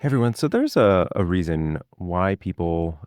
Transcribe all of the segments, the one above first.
Everyone, so there's a reason why people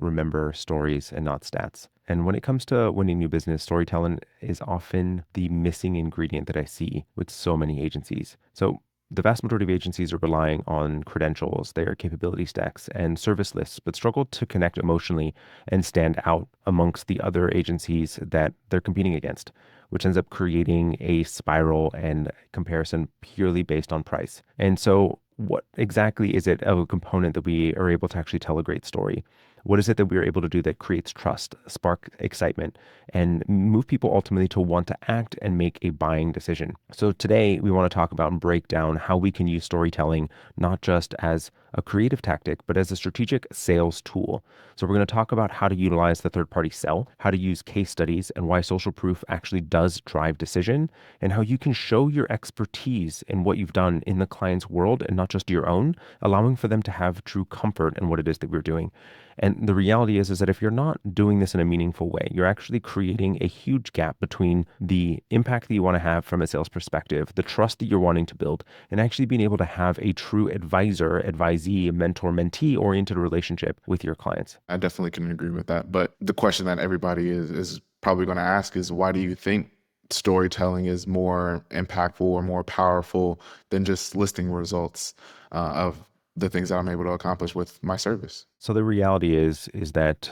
remember stories and not stats. And when it comes to winning new business, storytelling is often the missing ingredient that I see with so many agencies. So the vast majority of agencies are relying on credentials, their capability stacks, and service lists, but struggle to connect emotionally and stand out amongst the other agencies that they're competing against, which ends up creating a spiral and comparison purely based on price. And so, what exactly is it of a component that we are able to actually tell a great story? What is it that we are able to do that creates trust, spark excitement, and move people ultimately to want to act and make a buying decision? So today we want to talk about and break down how we can use storytelling not just as a creative tactic, but as a strategic sales tool. So we're going to talk about how to utilize the third party sell, how to use case studies and why social proof actually does drive decision, and how you can show your expertise in what you've done in the client's world and not just your own, allowing for them to have true comfort in what it is that we're doing. And the reality is that if you're not doing this in a meaningful way, you're actually creating a huge gap between the impact that you want to have from a sales perspective, the trust that you're wanting to build, and actually being able to have a true advisor, advisee, mentor, mentee oriented relationship with your clients. I definitely can agree with that. But the question that everybody is probably going to ask is, why do you think storytelling is more impactful or more powerful than just listing results of the things that I'm able to accomplish with my service? So the reality is that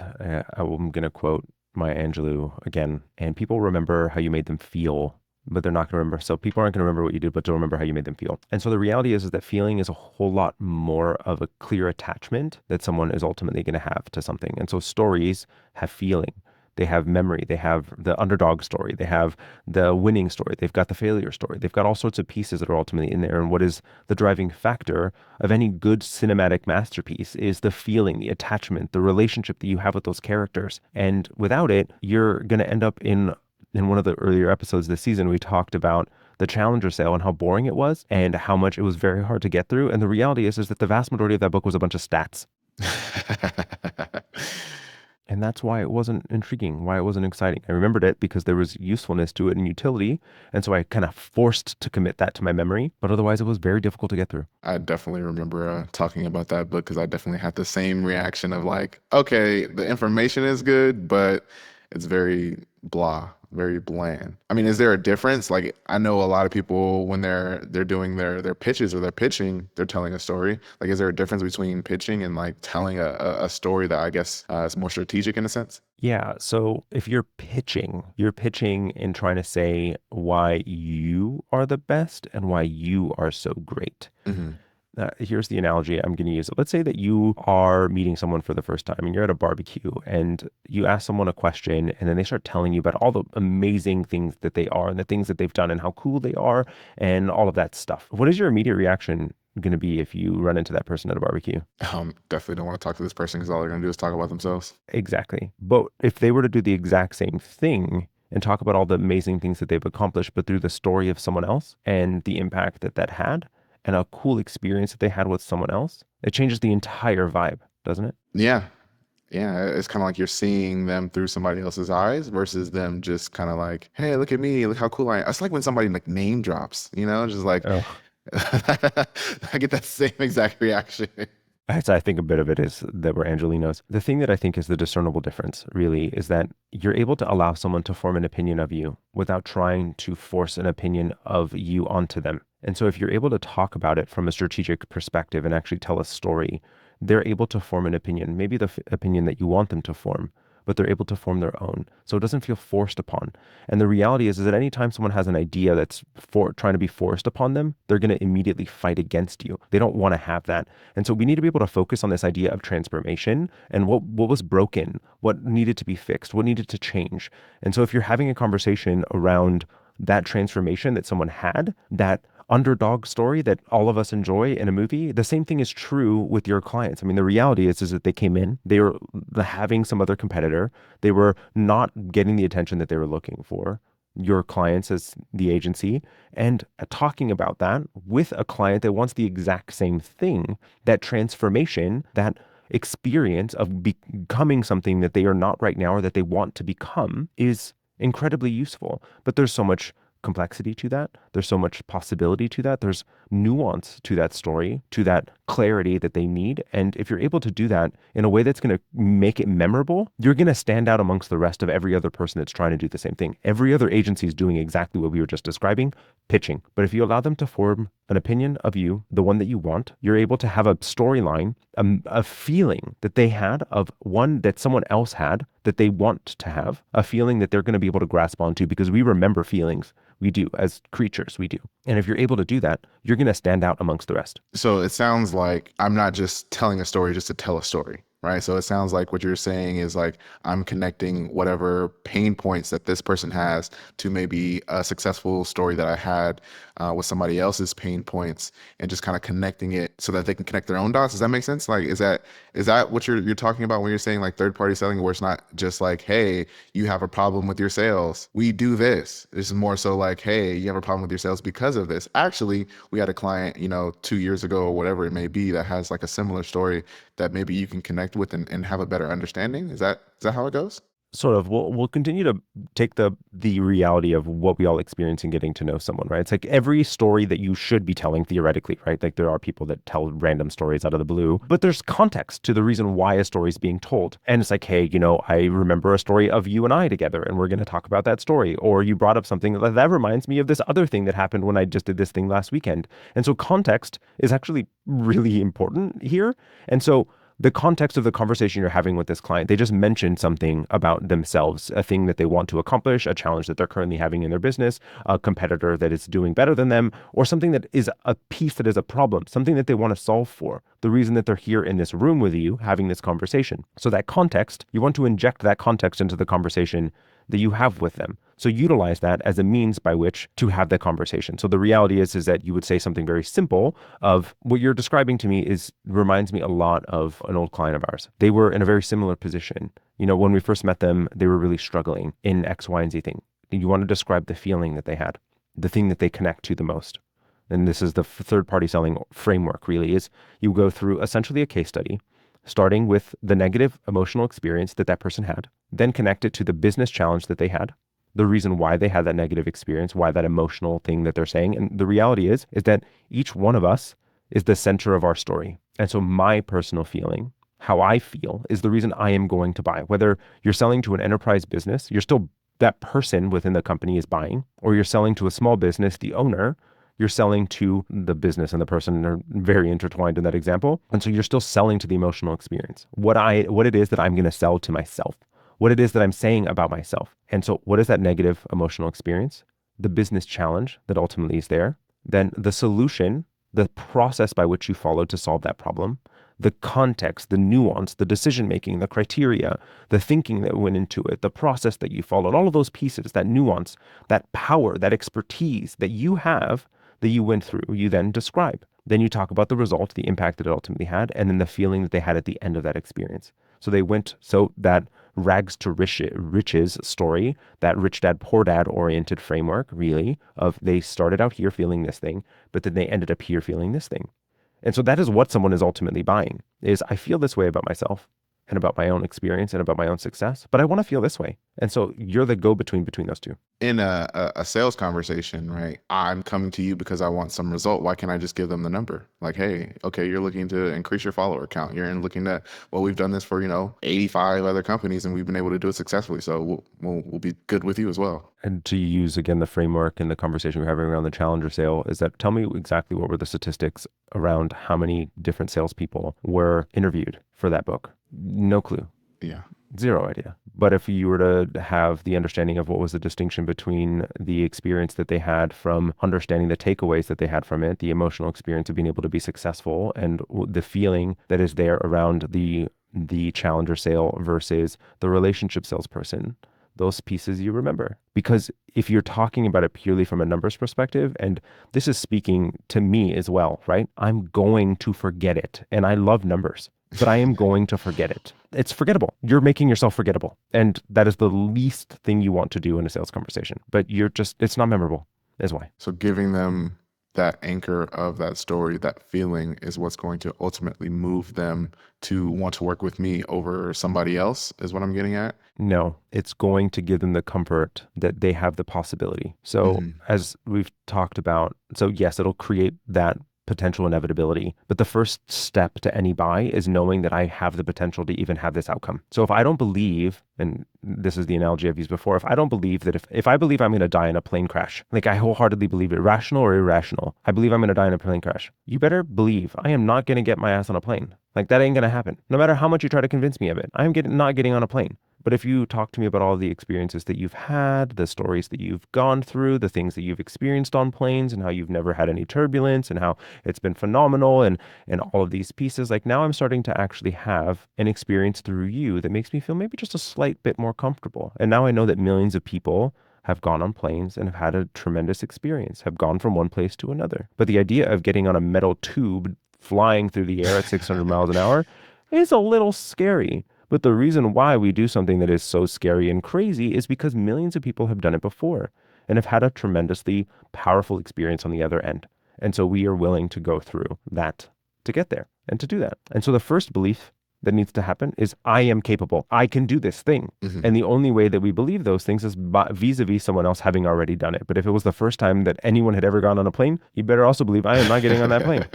I'm going to quote Maya Angelou again, and people remember how you made them feel, but they're not going to remember. So people aren't going to remember what you did, but they'll remember how you made them feel. And so the reality is that feeling is a whole lot more of a clear attachment that someone is ultimately going to have to something. And so stories have feeling. They have memory. They have the underdog story. They have the winning story. They've got the failure story. They've got all sorts of pieces that are ultimately in there. And what is the driving factor of any good cinematic masterpiece is the feeling, the attachment, the relationship that you have with those characters. And without it, you're going to end up in one of the earlier episodes this season, we talked about the Challenger sale and how boring it was and how much it was very hard to get through. And the reality is that the vast majority of that book was a bunch of stats. And that's why it wasn't intriguing, why it wasn't exciting. I remembered it because there was usefulness to it and utility. And so I kind of forced to commit that to my memory, but otherwise it was very difficult to get through. I definitely remember talking about that book because I definitely had the same reaction of like, okay, the information is good, but it's very blah, very bland. I mean, is there a difference? Like, I know a lot of people when they're doing their pitches or they're pitching, they're telling a story. Like, is there a difference between pitching and like telling a story that I guess is more strategic in a sense? Yeah. So if you're pitching and trying to say why you are the best and why you are so great. Hmm. Here's the analogy I'm going to use. Let's say that you are meeting someone for the first time and you're at a barbecue and you ask someone a question and then they start telling you about all the amazing things that they are and the things that they've done and how cool they are and all of that stuff. What is your immediate reaction going to be if you run into that person at a barbecue? Definitely don't want to talk to this person because all they're gonna do is talk about themselves. Exactly. But if they were to do the exact same thing and talk about all the amazing things that they've accomplished, but through the story of someone else and the impact that that had and a cool experience that they had with someone else, it changes the entire vibe, doesn't it? Yeah. Yeah, it's kind of like you're seeing them through somebody else's eyes versus them just kind of like, hey, look at me, look how cool I am. It's like when somebody like name drops, just like Oh, I get that same exact reaction. I think a bit of it is that we're Angelinos. The thing that I think is the discernible difference really is that you're able to allow someone to form an opinion of you without trying to force an opinion of you onto them. And so if you're able to talk about it from a strategic perspective and actually tell a story, they're able to form an opinion, maybe the opinion that you want them to form, but they're able to form their own. So it doesn't feel forced upon. And the reality is that anytime someone has an idea that's trying to be forced upon them, they're going to immediately fight against you. They don't want to have that. And so we need to be able to focus on this idea of transformation and what was broken, what needed to be fixed, what needed to change. And so if you're having a conversation around that transformation that someone had, that underdog story that all of us enjoy in a movie, the same thing is true with your clients. I mean, the reality is that they came in, they were having some other competitor, they were not getting the attention that they were looking for. Your clients as the agency and talking about that with a client that wants the exact same thing, that transformation, that experience of becoming something that they are not right now or that they want to become is incredibly useful. But there's so much complexity to that. There's so much possibility to that. There's nuance to that story, to that clarity that they need. And if you're able to do that in a way that's going to make it memorable, you're going to stand out amongst the rest of every other person that's trying to do the same thing. Every other agency is doing exactly what we were just describing, pitching. But if you allow them to form an opinion of you, the one that you want, you're able to have a storyline, a feeling that they had of one that someone else had that they want to have, a feeling that they're going to be able to grasp onto because we remember feelings. We do as creatures, we do. And if you're able to do that, you're going to stand out amongst the rest. So it sounds like I'm not just telling a story just to tell a story, right? So it sounds like what you're saying is like I'm connecting whatever pain points that this person has to maybe a successful story that I had with somebody else's pain points, and just kind of connecting it so that they can connect their own dots. Does that make sense? Like, is that what you're talking about when you're saying like third party selling, where it's not just like, hey, you have a problem with your sales, we do this. This is more so like, hey, you have a problem with your sales because of this. Actually, we had a client, 2 years ago or whatever it may be, that has like a similar story that maybe you can connect with and have a better understanding. Is that how it goes? Sort of, we'll continue to take the reality of what we all experience in getting to know someone, right? It's like every story that you should be telling theoretically, right? Like there are people that tell random stories out of the blue, but there's context to the reason why a story is being told. And it's like, hey, I remember a story of you and I together, and we're going to talk about that story. Or you brought up something that reminds me of this other thing that happened when I just did this thing last weekend. And so context is actually really important here. And so the context of the conversation you're having with this client, they just mentioned something about themselves, a thing that they want to accomplish, a challenge that they're currently having in their business, a competitor that is doing better than them, or something that is a piece that is a problem, something that they want to solve for. The reason that they're here in this room with you having this conversation. So that context, you want to inject that context into the conversation that you have with them. So utilize that as a means by which to have that conversation. So the reality is that you would say something very simple of what you're describing to me reminds me a lot of an old client of ours. They were in a very similar position. When we first met them, they were really struggling in X, Y, and Z thing. You want to describe the feeling that they had, the thing that they connect to the most. And this is the third party selling framework really is you go through essentially a case study, starting with the negative emotional experience that person had, then connect it to the business challenge that they had, the reason why they had that negative experience, why that emotional thing that they're saying. And the reality is that each one of us is the center of our story. And so my personal feeling, how I feel, is the reason I am going to buy. Whether you're selling to an enterprise business, you're still that person within the company is buying, or you're selling to a small business, the owner, you're selling to the business and the person are very intertwined in that example. And so you're still selling to the emotional experience. What it is that I'm going to sell to myself, what it is that I'm saying about myself. And so what is that negative emotional experience? The business challenge that ultimately is there. Then the solution, the process by which you followed to solve that problem, the context, the nuance, the decision-making, the criteria, the thinking that went into it, the process that you followed, all of those pieces, that nuance, that power, that expertise that you have, that you went through, you then describe. Then you talk about the result, the impact that it ultimately had, and then the feeling that they had at the end of that experience. So that rags to riches story, that rich dad, poor dad oriented framework, really, of they started out here feeling this thing, but then they ended up here feeling this thing. And so that is what someone is ultimately buying, is I feel this way about myself and about my own experience and about my own success, but I want to feel this way. And so you're the go-between between those two. In a sales conversation, right? I'm coming to you because I want some result. Why can't I just give them the number? Like, hey, okay, you're looking to increase your follower count. You're looking at, well, we've done this for 85 other companies and we've been able to do it successfully. So we'll be good with you as well. And to use again the framework and the conversation we're having around the challenger sale, is that tell me exactly what were the statistics around how many different salespeople were interviewed for that book? No clue. Yeah. Zero idea. But if you were to have the understanding of what was the distinction between the experience that they had from understanding the takeaways that they had from it, the emotional experience of being able to be successful, and the feeling that is there around the challenger sale versus the relationship salesperson, those pieces you remember. Because if you're talking about it purely from a numbers perspective, and this is speaking to me as well, right? I'm going to forget it. And I love numbers, but I am going to forget it. It's forgettable. You're making yourself forgettable. And that is the least thing you want to do in a sales conversation. But it's not memorable, is why. So giving them that anchor of that story, that feeling is what's going to ultimately move them to want to work with me over somebody else, is what I'm getting at. No, it's going to give them the comfort that they have the possibility. So, Hmm. as we've talked about, so yes, it'll create that potential inevitability. But the first step to any buy is knowing that I have the potential to even have this outcome. So if I don't believe, and this is the analogy I've used before, if I don't believe that if I believe I'm going to die in a plane crash, like I wholeheartedly believe it, rational or irrational, I believe I'm going to die in a plane crash. You better believe I am not going to get my ass on a plane. Like that ain't going to happen. No matter how much you try to convince me of it, not getting on a plane. But if you talk to me about all the experiences that you've had, the stories that you've gone through, the things that you've experienced on planes and how you've never had any turbulence and how it's been phenomenal and all of these pieces, like now I'm starting to actually have an experience through you that makes me feel maybe just a slight bit more comfortable. And now I know that millions of people have gone on planes and have had a tremendous experience, have gone from one place to another. But the idea of getting on a metal tube flying through the air at 600 miles an hour is a little scary. But the reason why we do something that is so scary and crazy is because millions of people have done it before and have had a tremendously powerful experience on the other end. And so we are willing to go through that to get there and to do that. And so the first belief that needs to happen is I am capable. I can do this thing. Hmm. And the only way that we believe those things is vis-a-vis someone else having already done it. But if it was the first time that anyone had ever gone on a plane, you better also believe I am not getting on that plane.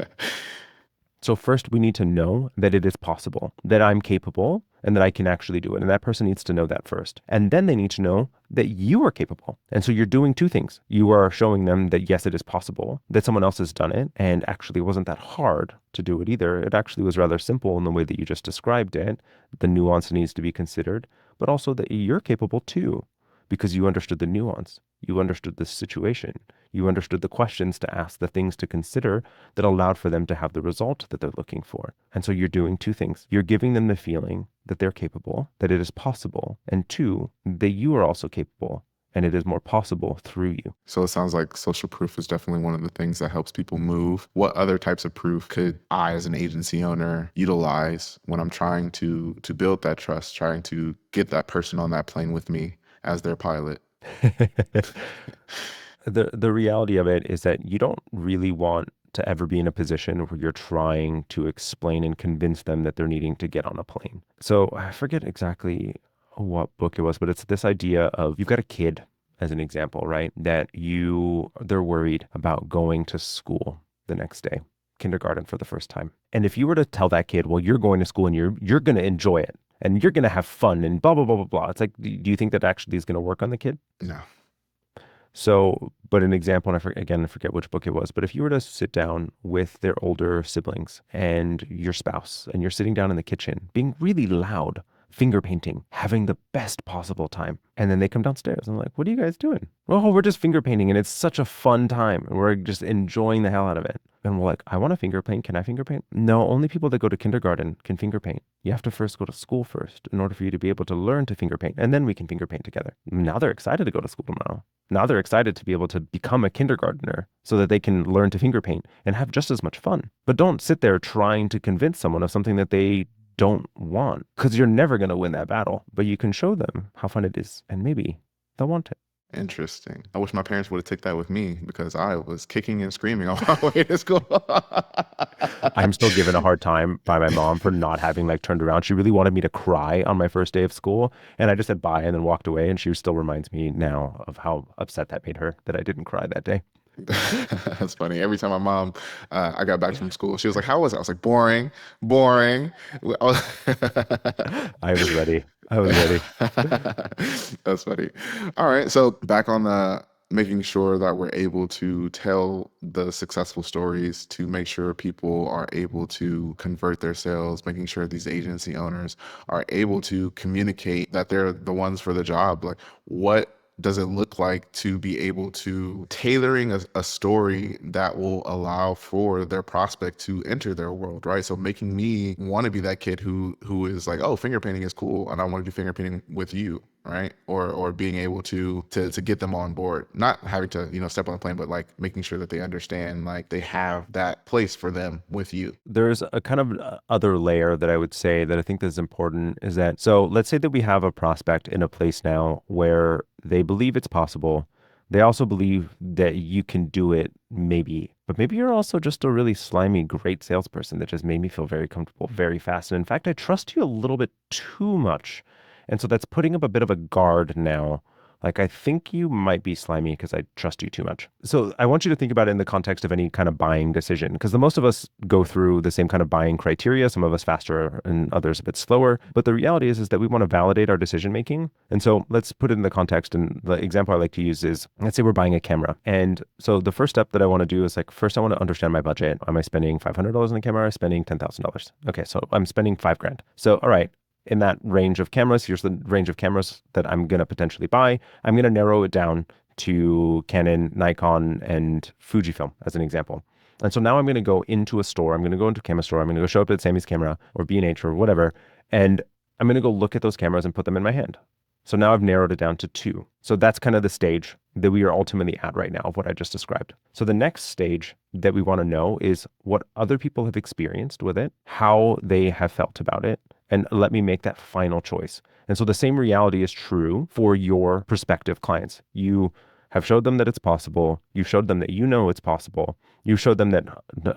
So first we need to know that it is possible, that I'm capable and that I can actually do it. And that person needs to know that first. And then they need to know that you are capable. And so you're doing two things. You are showing them that yes, it is possible, that someone else has done it. And actually it wasn't that hard to do it either. It actually was rather simple in the way that you just described it. The nuance needs to be considered, but also that you're capable too, because you understood the nuance. You understood the situation. You understood the questions to ask, the things to consider that allowed for them to have the result that they're looking for. And so you're doing two things. You're giving them the feeling that they're capable, that it is possible, and two, that you are also capable and it is more possible through you. So it sounds like social proof is definitely one of the things that helps people move. What other types of proof could I, as an agency owner, utilize when I'm trying to build that trust, trying to get that person on that plane with me as their pilot? The reality of it is that you don't really want to ever be in a position where you're trying to explain and convince them that they're needing to get on a plane. So I forget exactly what book it was, but it's this idea of you've got a kid as an example, right? That they're worried about going to school the next day, kindergarten for the first time. And if you were to tell that kid, well, you're going to school and you're going to enjoy it and you're going to have fun and blah, blah, blah, blah, blah. It's like, do you think that actually is going to work on the kid? No. So, but an example, and I forget which book it was, but if you were to sit down with their older siblings and your spouse, and you're sitting down in the kitchen, being really loud, finger painting, having the best possible time, and then they come downstairs and I'm like, what are you guys doing? Oh, we're just finger painting, and it's such a fun time, and we're just enjoying the hell out of it. And we're like, I want to finger paint. Can I finger paint? No, only people that go to kindergarten can finger paint. You have to first go to school first in order for you to be able to learn to finger paint, and then we can finger paint together. Now they're excited to go to school tomorrow. Now they're excited to be able to become a kindergartner so that they can learn to finger paint and have just as much fun. But don't sit there trying to convince someone of something that they don't want, because you're never going to win that battle. But you can show them how fun it is, and maybe they'll want it. Interesting. I wish my parents would have took that with me because I was kicking and screaming on my way to school. I'm still given a hard time by my mom for not having like turned around. She really wanted me to cry on my first day of school, and I just said bye and then walked away. And she still reminds me now of how upset that made her that I didn't cry that day. That's funny. Every time my mom, I got back from school, she was like, "How was it?" I was like, "Boring, boring." I was ready. I was ready. That's funny. All right. So back on the making sure that we're able to tell the successful stories to make sure people are able to convert their sales, making sure these agency owners are able to communicate that they're the ones for the job. Like, what does it look like to be able to tailoring a story that will allow for their prospect to enter their world, right? So making me want to be that kid who is like, oh, finger painting is cool, and I want to do finger painting with you, right? Or being able to get them on board, not having to step on the plane, but like making sure that they understand like they have that place for them with you. There's a kind of other layer that I would say that I think is important is that, so let's say that we have a prospect in a place now where they believe it's possible. They also believe that you can do it maybe But maybe you're also just a really slimy, great salesperson that just made me feel very comfortable very fast. And in fact, I trust you a little bit too much. And so that's putting up a bit of a guard now. Like, I think you might be slimy because I trust you too much. So I want you to think about it in the context of any kind of buying decision, because the most of us go through the same kind of buying criteria, some of us faster and others a bit slower. But the reality is that we want to validate our decision making. And so let's put it in the context. And the example I like to use is, let's say we're buying a camera. And so the first step that I want to do is like, first I want to understand my budget. Am I spending $500 on the camera? Or am I spending $10,000? Okay, so I'm spending 5 grand. So, all right, in that range of cameras, here's the range of cameras that I'm going to potentially buy. I'm going to narrow it down to Canon, Nikon, and Fujifilm as an example. And so now I'm going to go into a store. I'm going to go into a camera store. I'm going to go show up at Sammy's Camera or B&H or whatever. And I'm going to go look at those cameras and put them in my hand. So now I've narrowed it down to 2. So that's kind of the stage that we are ultimately at right now of what I just described. So the next stage that we want to know is what other people have experienced with it, how they have felt about it, and let me make that final choice. And so the same reality is true for your prospective clients. You have showed them that it's possible. You showed them that you know it's possible. You showed them that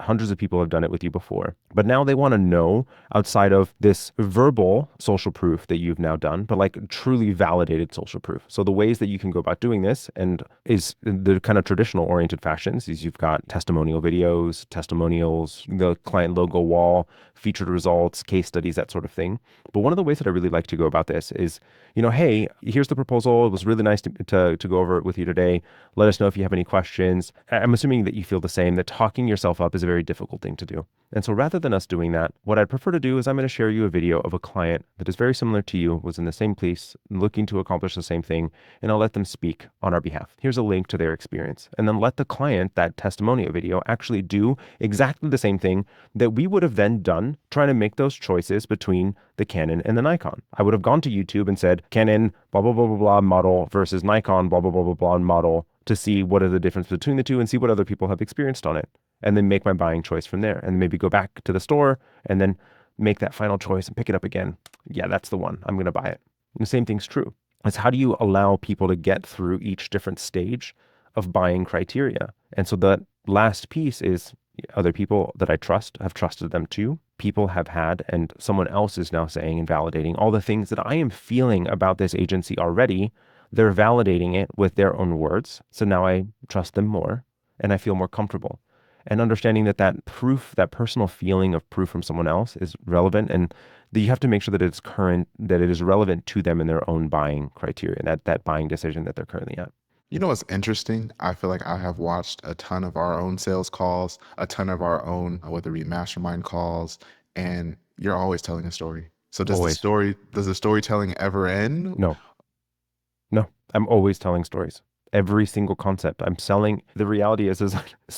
hundreds of people have done it with you before. But now they want to know, outside of this verbal social proof that you've now done, but like truly validated social proof. So the ways that you can go about doing this and is the kind of traditional oriented fashions is you've got testimonial videos, testimonials, the client logo wall, featured results, case studies, that sort of thing. But one of the ways that I really like to go about this is, hey, here's the proposal. It was really nice to go over it with you today. Let us know if you have any questions. I'm assuming that you feel the same, that talking yourself up is a very difficult thing to do. And so rather than us doing that, what I'd prefer to do is I'm going to share you a video of a client that is very similar to you, was in the same place, looking to accomplish the same thing, and I'll let them speak on our behalf. Here's a link to their experience. And then let the client, that testimonial video, actually do exactly the same thing that we would have then done trying to make those choices between the Canon and the Nikon. I would have gone to YouTube and said, Canon, blah, blah, blah, blah, blah, model versus Nikon, blah, blah, blah, blah, blah, model, to see what are the difference between the two and see what other people have experienced on it. And then make my buying choice from there. And maybe go back to the store and then make that final choice and pick it up again. Yeah, that's the one. I'm going to buy it. And the same thing's true. It's how do you allow people to get through each different stage of buying criteria? And so the last piece is other people that I trust have trusted them too. People have had, and someone else is now saying and validating all the things that I am feeling about this agency already. They're validating it with their own words. So now I trust them more and I feel more comfortable. And understanding that that proof, that personal feeling of proof from someone else is relevant, and that you have to make sure that it's current, that it is relevant to them in their own buying criteria, that buying decision that they're currently at. You know what's interesting? I feel like I have watched a ton of our own sales calls, a ton of our own, whether it be mastermind calls, and you're always telling a story. So Always. does the storytelling ever end? No, no, I'm always telling stories. Every single concept I'm selling. The reality is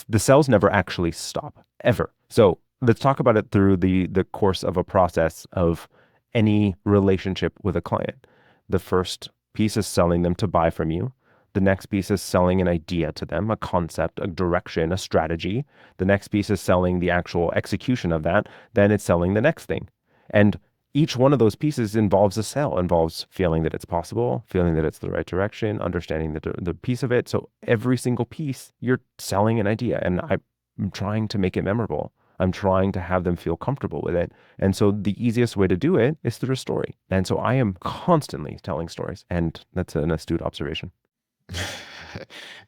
the sales never actually stop, ever. So let's talk about it through the course of a process of any relationship with a client. The first piece is selling them to buy from you. The next piece is selling an idea to them, a concept, a direction, a strategy. The next piece is selling the actual execution of that. Then it's selling the next thing. And each one of those pieces involves a sell, involves feeling that it's possible, feeling that it's the right direction, understanding the piece of it. So every single piece, you're selling an idea, and I'm trying to make it memorable. I'm trying to have them feel comfortable with it. And so the easiest way to do it is through a story. And so I am constantly telling stories, and that's an astute observation.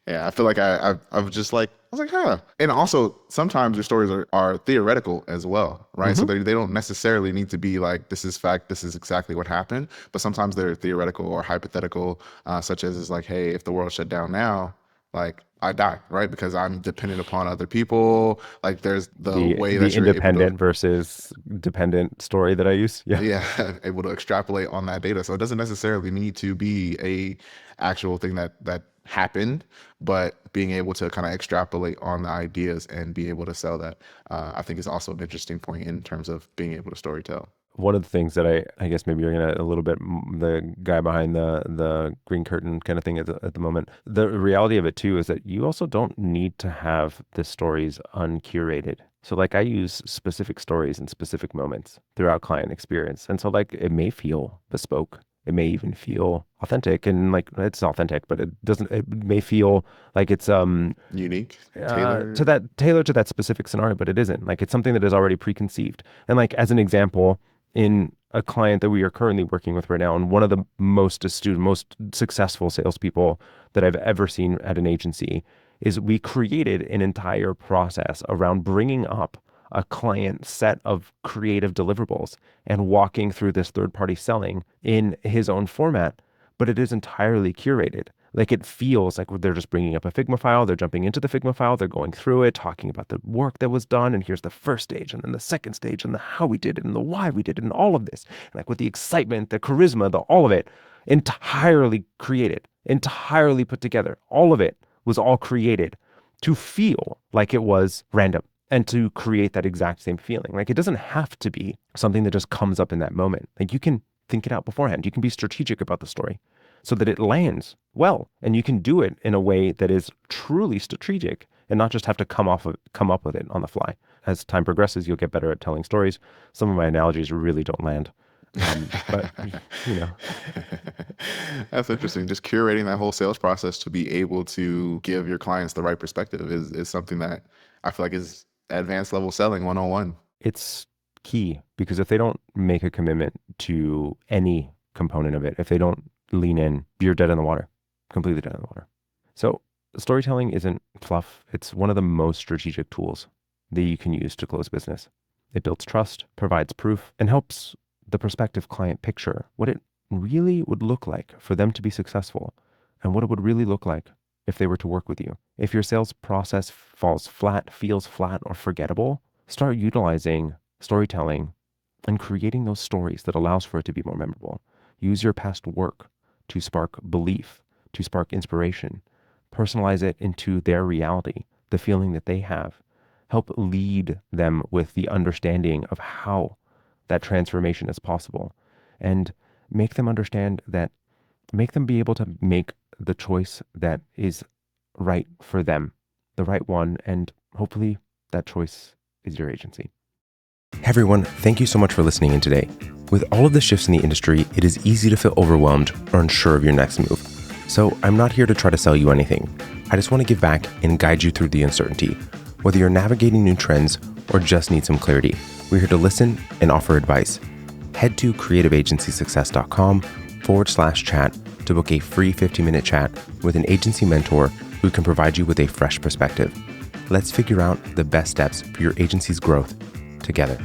Yeah, I feel like I've just like, I was like, huh. And also, sometimes your stories are theoretical as well, right? So Hmm. they don't necessarily need to be like, this is fact, this is exactly what happened. But sometimes they're theoretical or hypothetical, such as is like, hey, if the world shut down now, like I die, right? Because I'm dependent upon other people. Like there's the way The that you're able to, independent versus dependent story that I use. Yeah. yeah, able to extrapolate on that data. So it doesn't necessarily need to be a actual thing that happened, but being able to kind of extrapolate on the ideas and be able to sell that, I think is also an interesting point in terms of being able to storytell. One of the things that I guess maybe you're gonna a little bit the guy behind the green curtain kind of thing at the moment. The reality of it too is that you also don't need to have the stories uncurated. So like I use specific stories in specific moments throughout client experience. And so like it may feel bespoke. It may even feel authentic, and like it's authentic, but it doesn't, it may feel like it's Unique, tailored. tailored to that specific scenario, but it isn't. Like it's something that is already preconceived. And like as an example, in a client that we are currently working with right now, and one of the most astute, most successful salespeople that I've ever seen at an agency, is we created an entire process around bringing up a client set of creative deliverables and walking through this third party selling in his own format, but it is entirely curated. Like it feels like they're just bringing up a Figma file, they're jumping into the Figma file, they're going through it, talking about the work that was done, and here's the first stage, and then the second stage, and the how we did it, and the why we did it, and all of this. And like with the excitement, the charisma, the all of it, entirely created, entirely put together. All of it was all created to feel like it was random and to create that exact same feeling. Like it doesn't have to be something that just comes up in that moment. Like you can think it out beforehand. You can be strategic about the story so that it lands well, and you can do it in a way that is truly strategic and not just have to come up with it on the fly. As time progresses, you'll get better at telling stories. Some of my analogies really don't land. But you know, That's interesting. Just curating that whole sales process to be able to give your clients the right perspective is something that I feel like is advanced level selling 101. it's key, because if they don't make a commitment to any component of it, if they don't lean in, you're dead in the water, completely dead in the water. So storytelling isn't fluff. It's one of the most strategic tools that you can use to close business. It builds trust, provides proof, and helps the prospective client picture what it really would look like for them to be successful and what it would really look like if they were to work with you. If your sales process falls flat, feels flat, or forgettable, start utilizing storytelling and creating those stories that allows for it to be more memorable. Use your past work to spark belief, to spark inspiration. Personalize it into their reality, the feeling that they have. Help lead them with the understanding of how that transformation is possible, and make them understand that, make them be able to make the choice that is right for them, the right one, and hopefully that choice is your agency. Hey everyone, thank you so much for listening in today. With all of the shifts in the industry, it is easy to feel overwhelmed or unsure of your next move. So I'm not here to try to sell you anything. I just want to give back and guide you through the uncertainty. Whether you're navigating new trends or just need some clarity, we're here to listen and offer advice. Head to creativeagencysuccess.com/chat to book a free 15-minute chat with an agency mentor who can provide you with a fresh perspective. Let's figure out the best steps for your agency's growth together.